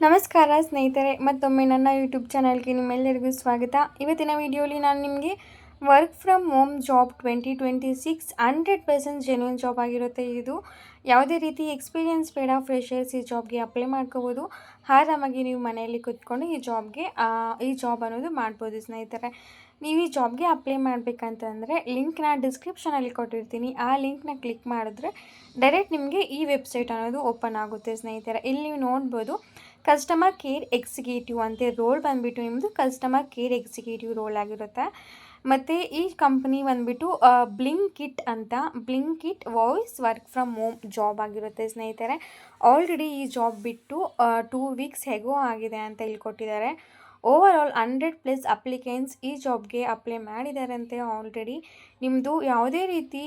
ನಮಸ್ಕಾರ ಸ್ನೇಹಿತರೆ, ಮತ್ತೊಮ್ಮೆ ನನ್ನ ಯೂಟ್ಯೂಬ್ ಚಾನಲ್ಗೆ ನಿಮ್ಮೆಲ್ಲರಿಗೂ ಸ್ವಾಗತ. ಇವತ್ತಿನ ವಿಡಿಯೋಲಿ ನಾನು ನಿಮಗೆ work from home job 2026 100% genuine job ಆಗಿರುತ್ತೆ. ಇದು ಯಾವುದೇ ರೀತಿ ಎಕ್ಸ್ಪೀರಿಯನ್ಸ್ ಬೇಡ, ಫ್ರೆಷರ್ಸ್ ಈ ಜಾಬ್ಗೆ ಅಪ್ಲೈ ಮಾಡ್ಕೋಬೋದು. ಆರಾಮಾಗಿ ನೀವು ಮನೆಯಲ್ಲಿ ಕೂತ್ಕೊಂಡು ಈ ಜಾಬ್ ಅನ್ನೋದು ಮಾಡ್ಬೋದು. ಸ್ನೇಹಿತರೆ, ನೀವು ಈ ಜಾಬ್ಗೆ ಅಪ್ಲೈ ಮಾಡಬೇಕಂತಂದರೆ ಲಿಂಕ್ನ ಡಿಸ್ಕ್ರಿಪ್ಷನಲ್ಲಿ ಕೊಟ್ಟಿರ್ತೀನಿ. ಆ ಲಿಂಕ್ನ ಕ್ಲಿಕ್ ಮಾಡಿದ್ರೆ ಡೈರೆಕ್ಟ್ ನಿಮಗೆ ಈ ವೆಬ್ಸೈಟ್ ಅನ್ನೋದು ಓಪನ್ ಆಗುತ್ತೆ. ಸ್ನೇಹಿತರೆ, ಇಲ್ಲಿ ನೀವು ನೋಡ್ಬೋದು ಕಸ್ಟಮರ್ ಕೇರ್ ಎಕ್ಸಿಕ್ಯೂಟಿವ್ ಅಂತ ರೋಲ್ ಬಂದುಬಿಟ್ಟು ನಿಮ್ಮದು ಕಸ್ಟಮರ್ ಕೇರ್ ಎಕ್ಸಿಕ್ಯೂಟಿವ್ ರೋಲ್ ಆಗಿರುತ್ತೆ. ಮತ್ತು ಈ ಕಂಪ್ನಿ ಬಂದುಬಿಟ್ಟು ಬ್ಲಿಂಕಿಟ್ ಅಂತ, Blinkit voice work from home job ಆಗಿರುತ್ತೆ. ಸ್ನೇಹಿತರೆ, ಆಲ್ರೆಡಿ ಈ ಜಾಬ್ ಬಿಟ್ಟು 2 ವೀಕ್ಸ್ ಹೇಗೋ ಆಗಿದೆ ಅಂತ ಇಲ್ಲಿ ಕೊಟ್ಟಿದ್ದಾರೆ. ಓವರಾಲ್ 100+ ಅಪ್ಲಿಕೆಂಟ್ಸ್ ಈ ಜಾಬ್ಗೆ ಅಪ್ಲೈ ಮಾಡಿದಾರಂತೆ. ಆಲ್ರೆಡಿ ನಿಮ್ಮದು ಯಾವುದೇ ರೀತಿ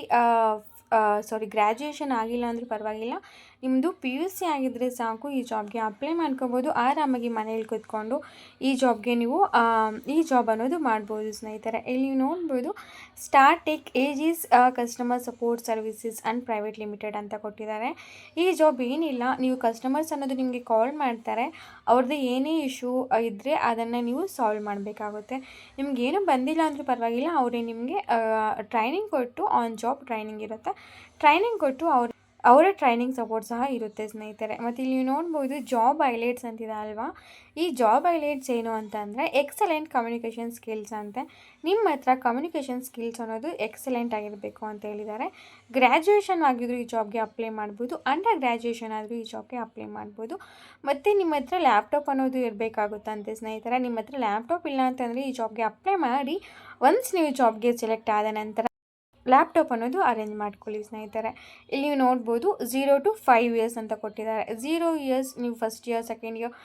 ಗ್ರ್ಯಾಜುಯೇಷನ್ ಆಗಿಲ್ಲ ಅಂದರೂ ಪರವಾಗಿಲ್ಲ, ನಿಮ್ಮದು PUC ಆಗಿದ್ದರೆ ಸಾಕು, ಈ ಜಾಬ್ಗೆ ಅಪ್ಲೈ ಮಾಡ್ಕೋಬೋದು. ಆರಾಮಾಗಿ ಮನೇಲಿ ಕೂತ್ಕೊಂಡು ಈ ಜಾಬ್ ಅನ್ನೋದು ಮಾಡ್ಬೋದು. ಸ್ನೇಹಿತರೆ, ಇಲ್ಲಿ ನೋಡ್ಬೋದು Startek Aegis customer support services and private limited ಅಂತ ಕೊಟ್ಟಿದ್ದಾರೆ. ಈ ಜಾಬ್ ಏನಿಲ್ಲ, ನೀವು ಕಸ್ಟಮರ್ಸ್ ಅನ್ನೋದು ನಿಮಗೆ ಕಾಲ್ ಮಾಡ್ತಾರೆ, ಅವ್ರದ್ದು ಏನೇ ಇಶ್ಯೂ ಇದ್ದರೆ ಅದನ್ನು ನೀವು ಸಾಲ್ವ್ ಮಾಡಬೇಕಾಗುತ್ತೆ. ನಿಮಗೇನು ಬಂದಿಲ್ಲ ಅಂದರೂ ಪರವಾಗಿಲ್ಲ, ಅವರೇ ನಿಮಗೆ ಟ್ರೈನಿಂಗ್ ಕೊಟ್ಟು, ಆನ್ ಜಾಬ್ ಟ್ರೈನಿಂಗ್ ಇರುತ್ತೆ, ಟ್ರೈನಿಂಗ್ ಕೊಟ್ಟು ಅವರ ಟ್ರೈನಿಂಗ್ ಸಪೋರ್ಟ್ ಸಹ ಇರುತ್ತೆ. ಸ್ನೇಹಿತರೆ, ಮತ್ತು ಇಲ್ಲಿ ನೋಡ್ಬೋದು ಜಾಬ್ ಹೈಲೈಟ್ಸ್ ಅಂತಿದೆ ಅಲ್ವಾ. ಈ ಜಾಬ್ ಹೈಲೈಟ್ಸ್ ಏನು ಅಂತಂದರೆ ಎಕ್ಸಲೆಂಟ್ ಕಮ್ಯುನಿಕೇಷನ್ ಸ್ಕಿಲ್ಸ್ ಅಂತೆ. ನಿಮ್ಮ ಹತ್ರ ಕಮ್ಯುನಿಕೇಷನ್ ಸ್ಕಿಲ್ಸ್ ಅನ್ನೋದು ಎಕ್ಸಲೆಂಟ್ ಆಗಿರಬೇಕು ಅಂತ ಹೇಳಿದ್ದಾರೆ. ಗ್ರ್ಯಾಜುಯೇಷನ್ ಆಗಿದ್ರು ಈ ಜಾಬ್ಗೆ ಅಪ್ಲೈ ಮಾಡ್ಬೋದು, ಅಂಡರ್ ಗ್ರ್ಯಾಜುಯೇಷನ್ ಆದರೂ ಈ ಜಾಬ್ಗೆ ಅಪ್ಲೈ ಮಾಡ್ಬೋದು. ಮತ್ತು ನಿಮ್ಮ ಹತ್ರ ಲ್ಯಾಪ್ಟಾಪ್ ಅನ್ನೋದು ಇರಬೇಕಾಗುತ್ತಂತೆ. ಸ್ನೇಹಿತರೆ, ನಿಮ್ಮ ಹತ್ರ ಲ್ಯಾಪ್ಟಾಪ್ ಇಲ್ಲ ಅಂತಂದರೆ ಈ ಜಾಬ್ಗೆ ಅಪ್ಲೈ ಮಾಡಿ ಒನ್ಸ್ ನೀವು ಜಾಬ್ಗೆ ಸೆಲೆಕ್ಟ್ ಆದ ನಂತರ ಲ್ಯಾಪ್ಟಾಪ್ ಅನ್ನೋದು ಅರೇಂಜ್ ಮಾಡ್ಕೊಳ್ಳಿ. ಸ್ನೇಹಿತರೆ, ಇಲ್ಲಿ ನೀವು ನೋಡ್ಬೋದು 0 to 5 ಇಯರ್ಸ್ ಅಂತ ಕೊಟ್ಟಿದ್ದಾರೆ. 0 ಇಯರ್ಸ್ ನೀವು first year, second year,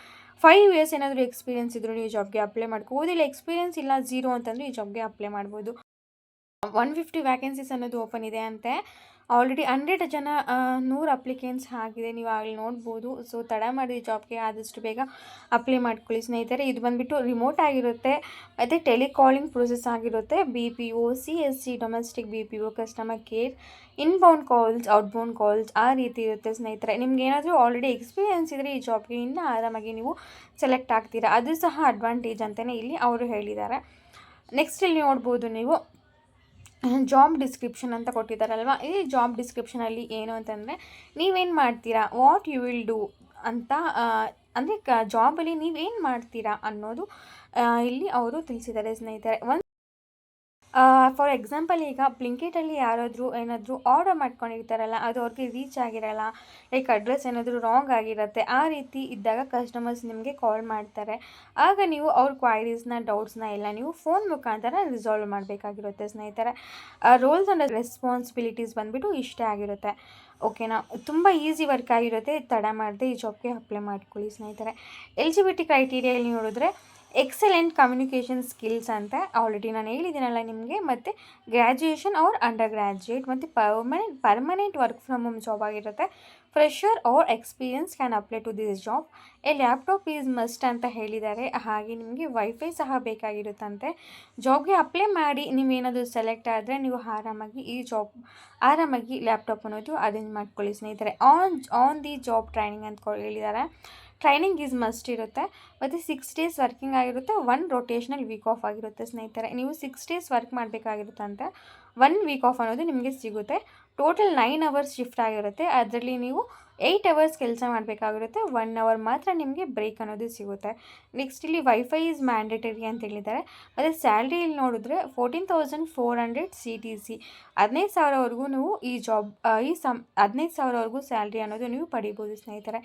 5 years ಏನಾದರೂ ಎಕ್ಸ್ಪೀರಿಯನ್ಸ್ ಇದ್ದರೂ ನೀವು ಜಾಬ್ಗೆ ಅಪ್ಲೈ ಮಾಡ್ಕೋಬೋದು. ಇಲ್ಲ ಎಕ್ಸ್ಪೀರಿಯನ್ಸ್ ಇಲ್ಲ 0 ಅಂತಂದರೆ ಈ ಜಾಬ್ಗೆ ಅಪ್ಲೈ ಮಾಡ್ಬೋದು. 150 ವ್ಯಾಕೆನ್ಸೀಸ್ ಅನ್ನೋದು ಓಪನ್ ಇದೆ ಅಂತೆ. ಆಲ್ರೆಡಿ 100 ಜನ 100 ಅಪ್ಲಿಕೆಂಟ್ಸ್ ಆಗಿದೆ, ನೀವು ಆಗಲಿ ನೋಡ್ಬೋದು. ಸೊ ತಡ ಮಾಡಿ ಜಾಬ್ಗೆ ಆದಷ್ಟು ಬೇಗ ಅಪ್ಲೈ ಮಾಡ್ಕೊಳ್ಳಿ. ಸ್ನೇಹಿತರೆ, ಇದು ಬಂದುಬಿಟ್ಟು ರಿಮೋಟ್ ಆಗಿರುತ್ತೆ, ಮತ್ತು ಟೆಲಿಕಾಲಿಂಗ್ ಪ್ರೊಸೆಸ್ ಆಗಿರುತ್ತೆ. BPO, CSC, domestic BPO, customer care, inbound calls, ಔಟ್ಬೌಂಡ್ calls, ಆ ರೀತಿ ಇರುತ್ತೆ. ಸ್ನೇಹಿತರೆ, ನಿಮ್ಗೆ ಏನಾದರೂ ಆಲ್ರೆಡಿ ಎಕ್ಸ್ಪೀರಿಯನ್ಸ್ ಇದ್ದರೆ ಈ ಜಾಬ್ಗೆ ಇನ್ನೂ ಆರಾಮಾಗಿ ನೀವು ಸೆಲೆಕ್ಟ್ ಆಗ್ತೀರಾ. ಅದು ಸಹ ಅಡ್ವಾಂಟೇಜ್ ಅಂತಲೇ ಇಲ್ಲಿ ಅವರು ಹೇಳಿದ್ದಾರೆ. ನೆಕ್ಸ್ಟ್ ಇಲ್ಲಿ ನೋಡ್ಬೋದು ನೀವು ಜಾಬ್ ಡಿಸ್ಕ್ರಿಪ್ಷನ್ ಅಂತ ಕೊಟ್ಟಿದ್ದಾರಲ್ವ. ಈ ಜಾಬ್ ಡಿಸ್ಕ್ರಿಪ್ಷನಲ್ಲಿ ಏನು ಅಂತಂದರೆ ನೀವೇನು ಮಾಡ್ತೀರಾ, ವಾಟ್ ಯು ವಿಲ್ ಡೂ ಅಂತ, ಅಂದರೆ ಜಾಬಲ್ಲಿ ನೀವೇನು ಮಾಡ್ತೀರಾ ಅನ್ನೋದು ಇಲ್ಲಿ ಅವರು ತಿಳಿಸಿದ್ದಾರೆ. ಸ್ನೇಹಿತರೆ, ಫಾರ್ ಎಕ್ಸಾಂಪಲ್ ಈಗ ಬ್ಲಿಂಕಿಟಲ್ಲಿ ಯಾರಾದರೂ ಏನಾದರೂ ಆರ್ಡರ್ ಮಾಡ್ಕೊಂಡಿರ್ತಾರಲ್ಲ, ಅದು ಅವ್ರಿಗೆ ರೀಚ್ ಆಗಿರಲ್ಲ, ಲೈಕ್ ಅಡ್ರೆಸ್ ಏನಾದರೂ ರಾಂಗ್ ಆಗಿರುತ್ತೆ. ಆ ರೀತಿ ಇದ್ದಾಗ ಕಸ್ಟಮರ್ಸ್ ನಿಮಗೆ ಕಾಲ್ ಮಾಡ್ತಾರೆ. ಆಗ ನೀವು ಅವ್ರ ಕ್ವೈರೀಸ್ನ, ಡೌಟ್ಸ್ನ ಎಲ್ಲ ನೀವು ಫೋನ್ ಮುಖಾಂತರ ರಿಸಾಲ್ವ್ ಮಾಡಬೇಕಾಗಿರುತ್ತೆ. ಸ್ನೇಹಿತರೆ, ರೋಲ್ಸ್ ಆ್ಯಂಡ್ ರೆಸ್ಪಾನ್ಸಿಬಿಲಿಟೀಸ್ ಬಂದುಬಿಟ್ಟು ಇಷ್ಟೇ ಆಗಿರುತ್ತೆ. ಓಕೆನಾ, ತುಂಬ ಈಸಿ ವರ್ಕ್ ಆಗಿರುತ್ತೆ. ತಡ ಮಾಡದೆ ಈ ಜಾಬ್ಗೆ ಅಪ್ಲೈ ಮಾಡ್ಕೊಳ್ಳಿ. ಸ್ನೇಹಿತರೆ, ಎಲಿಜಿಬಿಲಿಟಿ ಕ್ರೈಟೀರಿಯಲ್ಲಿ ನೋಡಿದ್ರೆ ಎಕ್ಸಲೆಂಟ್ ಕಮ್ಯುನಿಕೇಷನ್ ಸ್ಕಿಲ್ಸ್ ಅಂತ ಆಲ್ರೆಡಿ ನಾನು ಹೇಳಿದ್ದೀನಲ್ಲ ನಿಮಗೆ, ಮತ್ತು ಗ್ರ್ಯಾಜುಯೇಷನ್ ಆರ್ ಅಂಡರ್ ಗ್ರ್ಯಾಜುಯೇಟ್, ಮತ್ತು permanent work from home job ಆಗಿರುತ್ತೆ. Fresher or experience can apply to this job. A laptop is must ಅಂತ ಹೇಳಿದ್ದಾರೆ. ಹಾಗೆ ನಿಮಗೆ ವೈಫೈ ಸಹ ಬೇಕಾಗಿರುತ್ತಂತೆ. ಜಾಬ್ಗೆ ಅಪ್ಲೈ ಮಾಡಿ ನೀವೇನಾದರೂ ಸೆಲೆಕ್ಟ್ ಆದರೆ ನೀವು ಆರಾಮಾಗಿ ಲ್ಯಾಪ್ಟಾಪ್ ಅನ್ನೋದು ಅರೇಂಜ್ ಮಾಡ್ಕೊಳ್ಳಿ. ಸ್ನೇಹಿತರೆ, ಆನ್ ದಿ ಜಾಬ್ ಟ್ರೈನಿಂಗ್ ಅಂತ ಹೇಳಿದ್ದಾರೆ. ಟ್ರೈನಿಂಗ್ ಈಸ್ ಮಸ್ಟ್ ಇರುತ್ತೆ, ಮತ್ತು 6 days ವರ್ಕಿಂಗ್ ಆಗಿರುತ್ತೆ, 1 ರೊಟೇಷ್ನಲ್ ವೀಕ್ ಆಫ್ ಆಗಿರುತ್ತೆ. ಸ್ನೇಹಿತರೆ, ನೀವು 6 days ವರ್ಕ್ ಮಾಡಬೇಕಾಗಿರುತ್ತಂತೆ, 1 ವೀಕ್ ಆಫ್ ಅನ್ನೋದು ನಿಮಗೆ ಸಿಗುತ್ತೆ. ಟೋಟಲ್ 9 hours ಶಿಫ್ಟ್ ಆಗಿರುತ್ತೆ. ಅದರಲ್ಲಿ ನೀವು 8 hours ಕೆಲಸ ಮಾಡಬೇಕಾಗಿರುತ್ತೆ, 1 hour ಮಾತ್ರ ನಿಮಗೆ ಬ್ರೇಕ್ ಅನ್ನೋದು ಸಿಗುತ್ತೆ. ನೆಕ್ಸ್ಟ್ ಇಲ್ಲಿ ವೈಫೈ ಈಸ್ ಮ್ಯಾಂಡೇಟರಿ ಅಂತ ಹೇಳಿದ್ದಾರೆ. ಮತ್ತು ಸ್ಯಾಲ್ರಿ ಇಲ್ಲಿ ನೋಡಿದ್ರೆ 14,400 CTC, 15,000ವರೆಗೂ ನೀವು 15,000ವರೆಗೂ ಸ್ಯಾಲ್ರಿ ಅನ್ನೋದು ನೀವು ಪಡಿಬೋದು. ಸ್ನೇಹಿತರೆ,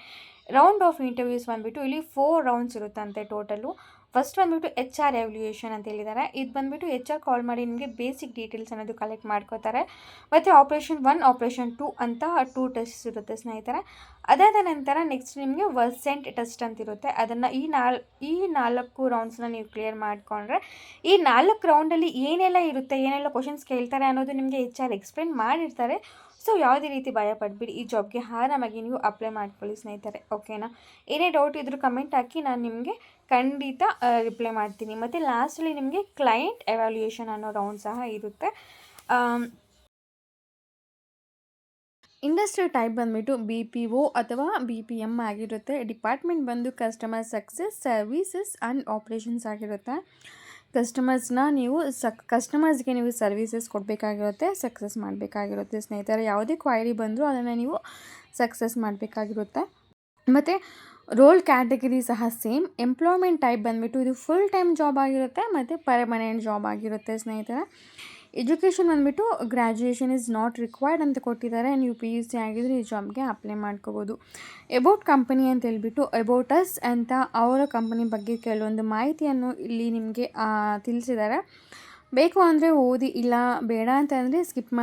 ರೌಂಡ್ ಆಫ್ ಇಂಟರ್ವ್ಯೂಸ್ ಬಂದುಬಿಟ್ಟು ಇಲ್ಲಿ 4 rounds ಇರುತ್ತಂತೆ ಟೋಟಲು. ಫಸ್ಟ್ ಬಂದುಬಿಟ್ಟು HR ಎವ್ಲ್ಯೂಯೇಷನ್ ಅಂತ ಹೇಳಿದ್ದಾರೆ. ಇದು ಬಂದುಬಿಟ್ಟು HR ಕಾಲ್ ಮಾಡಿ ನಿಮಗೆ ಬೇಸಿಕ್ ಡೀಟೇಲ್ಸ್ ಅನ್ನೋದು ಕಲೆಕ್ಟ್ ಮಾಡ್ಕೋತಾರೆ. ಮತ್ತು ಆಪ್ರೇಷನ್ 1, ಆಪ್ರೇಷನ್ 2 ಅಂತ 2 ಟೆಸ್ಟ್ಸ್ ಇರುತ್ತೆ. ಸ್ನೇಹಿತರೆ, ಅದಾದ ನಂತರ ನೆಕ್ಸ್ಟ್ ನಿಮಗೆ ವರ್ಸೆಂಟ್ ಟೆಸ್ಟ್ ಅಂತ ಇರುತ್ತೆ. ಅದನ್ನು ಈ 4 ರೌಂಡ್ಸ್ನ ನೀವು ಕ್ಲಿಯರ್ ಮಾಡಿಕೊಂಡ್ರೆ, ಈ 4 ರೌಂಡಲ್ಲಿ ಏನೆಲ್ಲ ಇರುತ್ತೆ, ಏನೆಲ್ಲ ಕ್ವಶನ್ಸ್ ಕೇಳ್ತಾರೆ ಅನ್ನೋದು ನಿಮಗೆ HR ಎಕ್ಸ್ಪ್ಲೇನ್ ಮಾಡಿರ್ತಾರೆ. ಸೊ ಯಾವುದೇ ರೀತಿ ಭಯ ಪಡಬೇಡಿ, ಈ ಜಾಬ್ಗೆ ಆರಾಮಾಗಿ ನೀವು ಅಪ್ಲೈ ಮಾಡ್ಕೊಳ್ಳಿ. ಸ್ನೇಹಿತರೆ, ಓಕೆನಾ. ಏನೇ ಡೌಟ್ ಇದ್ದರೂ ಕಮೆಂಟ್ ಹಾಕಿ, ನಾನು ನಿಮಗೆ ಖಂಡಿತ ರಿಪ್ಲೈ ಮಾಡ್ತೀನಿ. ಮತ್ತು ಲಾಸ್ಟಲ್ಲಿ ನಿಮಗೆ ಕ್ಲೈಂಟ್ ಎವ್ಯಾಲ್ಯೂಯೇಷನ್ ಅನ್ನೋ ರೌಂಡ್ ಸಹ ಇರುತ್ತೆ. ಇಂಡಸ್ಟ್ರಿ ಟೈಪ್ ಬಂದುಬಿಟ್ಟು BPO ಅಥವಾ BPM ಆಗಿರುತ್ತೆ. ಡಿಪಾರ್ಟ್ಮೆಂಟ್ ಬಂದು customer success, services and operations ಆಗಿರುತ್ತೆ. ಕಸ್ಟಮರ್ಸ್ಗೆ ನೀವು ಸರ್ವೀಸಸ್ ಕೊಡಬೇಕಾಗಿರುತ್ತೆ, ಸಕ್ಸಸ್ ಮಾಡಬೇಕಾಗಿರುತ್ತೆ ಸ್ನೇಹಿತರೆ. ಯಾವುದೇ ಕ್ವೈರಿ ಬಂದರೂ ಅದನ್ನು ನೀವು ಸಕ್ಸಸ್ ಮಾಡಬೇಕಾಗಿರುತ್ತೆ. ಮತ್ತು ರೋಲ್ ಕ್ಯಾಟಗರಿ ಸಹ ಸೇಮ್. ಎಂಪ್ಲಾಯ್ಮೆಂಟ್ ಟೈಪ್ ಬಂದುಬಿಟ್ಟು ಇದು ಫುಲ್ ಟೈಮ್ ಜಾಬ್ ಆಗಿರುತ್ತೆ ಮತ್ತು ಪರ್ಮನೆಂಟ್ ಜಾಬ್ ಆಗಿರುತ್ತೆ ಸ್ನೇಹಿತರೆ. ಎಜುಕೇಷನ್ ಬಂದುಬಿಟ್ಟು ಗ್ರ್ಯಾಜುಯೇಷನ್ ಇಸ್ ನಾಟ್ ರಿಕ್ವೈರ್ಡ್ ಅಂತ ಕೊಟ್ಟಿದ್ದಾರೆ. ನೀವು PUC ಆಗಿದ್ರೆ ಈ ಜಾಬ್ಗೆ ಅಪ್ಲೈ ಮಾಡ್ಕೋಬೋದು. ಅಬೌಟ್ ಕಂಪನಿ ಅಂತ ಹೇಳ್ಬಿಟ್ಟು ಅಬೌಟ್ ಅಸ್ ಅಂತ ಅವರ ಕಂಪನಿ ಬಗ್ಗೆ ಕೆಲವೊಂದು ಮಾಹಿತಿಯನ್ನು ಇಲ್ಲಿ ನಿಮಗೆ ತಿಳಿಸಿದ್ದಾರೆ. ಬೇಕು ಅಂದರೆ ಓದಿ, ಇಲ್ಲ ಬೇಡ ಅಂತಂದರೆ ಸ್ಕಿಪ್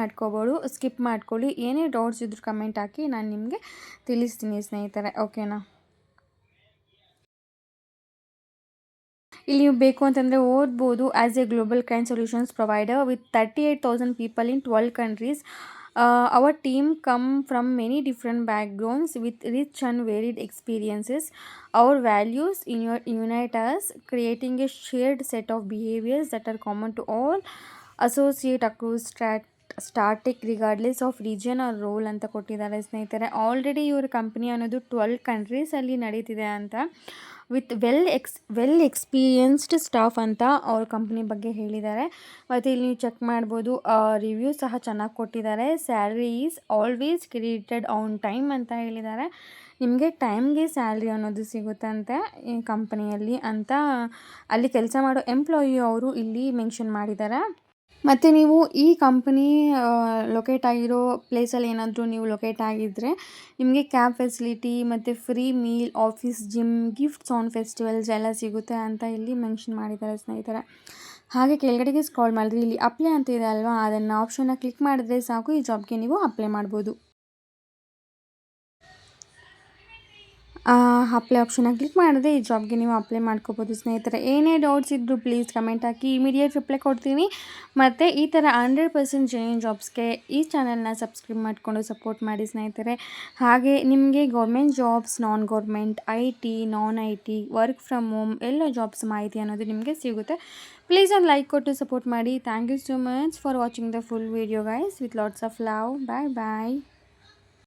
ಮಾಡ್ಕೊಳ್ಳಿ. ಏನೇ ಡೌಟ್ಸ್ ಇದ್ರೂ ಕಮೆಂಟ್ ಹಾಕಿ, ನಾನು ನಿಮಗೆ ತಿಳಿಸ್ತೀನಿ ಸ್ನೇಹಿತರೆ. ಓಕೆನಾ? ಇಲ್ಲಿ ನೀವು ಬೇಕು ಅಂತಂದರೆ ಓದ್ಬೋದು. As a global client solutions provider with 38,000 people in 12 countries, our team come from many different backgrounds with rich and varied experiences. Our values unite us, creating a shared set of behaviors that are common to all associate across Startek regardless of region or role ಅಂತ ಕೊಟ್ಟಿದ್ದಾರೆ ಸ್ನೇಹಿತರೆ. Already ಇವ್ರ company ಅನ್ನೋದು 12 ಕಂಟ್ರೀಸಲ್ಲಿ ನಡೀತಿದೆ ಅಂತ. With well experienced staff ಅಂತ ಅವ್ರ company ಬಗ್ಗೆ ಹೇಳಿದ್ದಾರೆ. ಮತ್ತು ಇಲ್ಲಿ ನೀವು ಚೆಕ್ ಮಾಡ್ಬೋದು, ರಿವ್ಯೂ ಸಹ ಚೆನ್ನಾಗಿ ಕೊಟ್ಟಿದ್ದಾರೆ. Salary is always credited on time ಅಂತ ಹೇಳಿದ್ದಾರೆ. ನಿಮಗೆ ಟೈಮ್ಗೆ ಸ್ಯಾಲ್ರಿ ಅನ್ನೋದು ಸಿಗುತ್ತಂತೆ ಈ ಕಂಪನಿಯಲ್ಲಿ ಅಂತ ಅಲ್ಲಿ ಕೆಲಸ ಮಾಡೋ ಎಂಪ್ಲಾಯಿ ಅವರು ಇಲ್ಲಿ ಮೆನ್ಷನ್ ಮಾಡಿದ್ದಾರೆ. ಮತ್ತು ನೀವು ಈ ಕಂಪನಿ ಲೊಕೇಟ್ ಆಗಿರೋ ಪ್ಲೇಸಲ್ಲಿ ಏನಾದರೂ ನೀವು ಲೊಕೇಟ್ ಆಗಿದ್ದರೆ ನಿಮಗೆ ಕ್ಯಾಬ್ ಫೆಸಿಲಿಟಿ ಮತ್ತು free meal, office gym, gifts on festivals ಎಲ್ಲ ಸಿಗುತ್ತೆ ಅಂತ ಇಲ್ಲಿ ಮೆನ್ಷನ್ ಮಾಡಿದ್ದಾರೆ ಸ್ನೇಹಿತರೆ. ಹಾಗೆ ಕೆಳಗಡೆಗೆ ಸ್ಕ್ರಾಲ್ ಮಾಡಿದ್ರೆ ಇಲ್ಲಿ ಅಪ್ಲೈ ಅಂತ ಇದೆ ಅಲ್ವಾ, ಅದನ್ನು ಆಪ್ಷನ್ನ ಕ್ಲಿಕ್ ಮಾಡಿದ್ರೆ ಸಾಕು, ಈ ಜಾಬ್ಗೆ ನೀವು ಅಪ್ಲೈ ಮಾಡ್ಬೋದು. ಅಪ್ಲೈ ಆಪ್ಷನ್ನ ಕ್ಲಿಕ್ ಮಾಡಿದ್ರೆ ಈ ಜಾಬ್ಗೆ ನೀವು ಅಪ್ಲೈ ಮಾಡ್ಕೋಬೋದು ಸ್ನೇಹಿತರೆ. ಏನೇ ಡೌಟ್ಸ್ ಇದ್ದರೂ please comment hockey, immediate reply ಕೊಡ್ತೀನಿ. ಮತ್ತು ಈ ಥರ 100% ಜೆನ್ಯೂನ್ ಜಾಬ್ಸ್ಗೆ ಈ ಚಾನಲ್ನ ಸಬ್ಸ್ಕ್ರೈಬ್ ಮಾಡಿಕೊಂಡು ಸಪೋರ್ಟ್ ಮಾಡಿ ಸ್ನೇಹಿತರೆ. ಹಾಗೆ ನಿಮಗೆ government jobs, non government, IT, non IT, work from home ಎಲ್ಲ ಜಾಬ್ಸ್ ಮಾಹಿತಿ ಅನ್ನೋದು ನಿಮಗೆ ಸಿಗುತ್ತೆ. ಪ್ಲೀಸ್ ಒಂದು ಲೈಕ್ ಕೊಟ್ಟು ಸಪೋರ್ಟ್ ಮಾಡಿ. Thank you so much for watching the full video guys with lots of love. Bye bye.